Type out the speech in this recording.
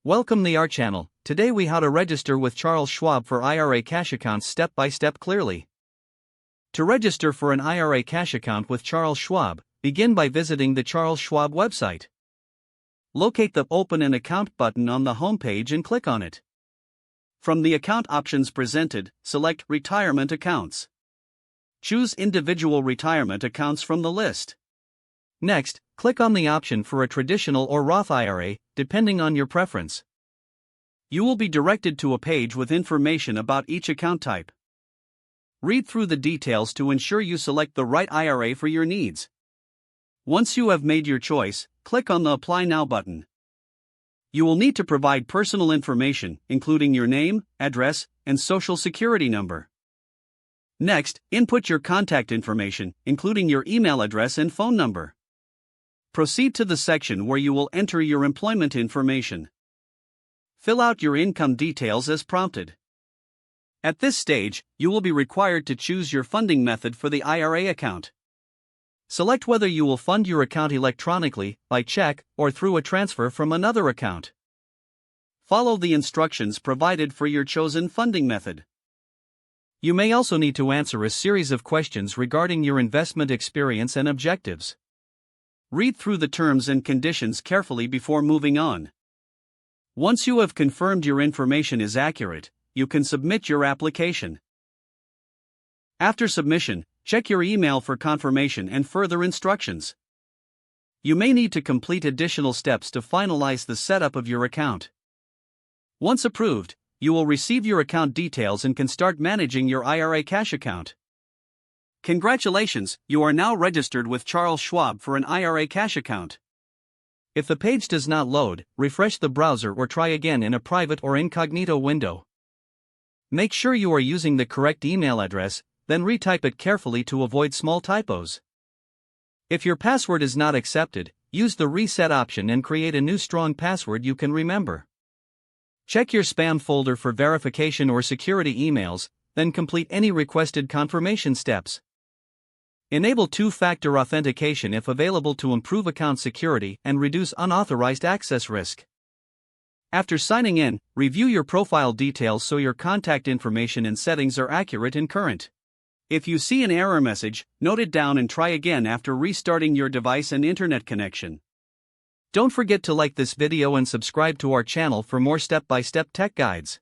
Welcome to our channel. Today we how to register with Charles Schwab for IRA cash accounts step by step clearly. To register for an IRA cash account with Charles Schwab, begin by visiting the Charles Schwab website. Locate the Open an Account button on the homepage and click on it. From the account options presented, select Retirement Accounts. Choose Individual Retirement Accounts from the list. Next, click on the option for a traditional or Roth IRA, depending on your preference. You will be directed to a page with information about each account type. Read through the details to ensure you select the right IRA for your needs. Once you have made your choice, click on the Apply Now button. You will need to provide personal information, including your name, address, and social security number. Next, input your contact information, including your email address and phone number. Proceed to the section where you will enter your employment information. Fill out your income details as prompted. At this stage, you will be required to choose your funding method for the IRA account. Select whether you will fund your account electronically, by check, or through a transfer from another account. Follow the instructions provided for your chosen funding method. You may also need to answer a series of questions regarding your investment experience and objectives. Read through the terms and conditions carefully before moving on. Once you have confirmed your information is accurate, you can submit your application. After submission, check your email for confirmation and further instructions. You may need to complete additional steps to finalize the setup of your account. Once approved, you will receive your account details and can start managing your IRA cash account. Congratulations, you are now registered with Charles Schwab for an IRA cash account. If the page does not load, refresh the browser or try again in a private or incognito window. Make sure you are using the correct email address, then retype it carefully to avoid small typos. If your password is not accepted, use the reset option and create a new strong password you can remember. Check your spam folder for verification or security emails, then complete any requested confirmation steps. Enable two-factor authentication if available to improve account security and reduce unauthorized access risk. After signing in, review your profile details so your contact information and settings are accurate and current. If you see an error message, note it down and try again after restarting your device and internet connection. Don't forget to like this video and subscribe to our channel for more step-by-step tech guides.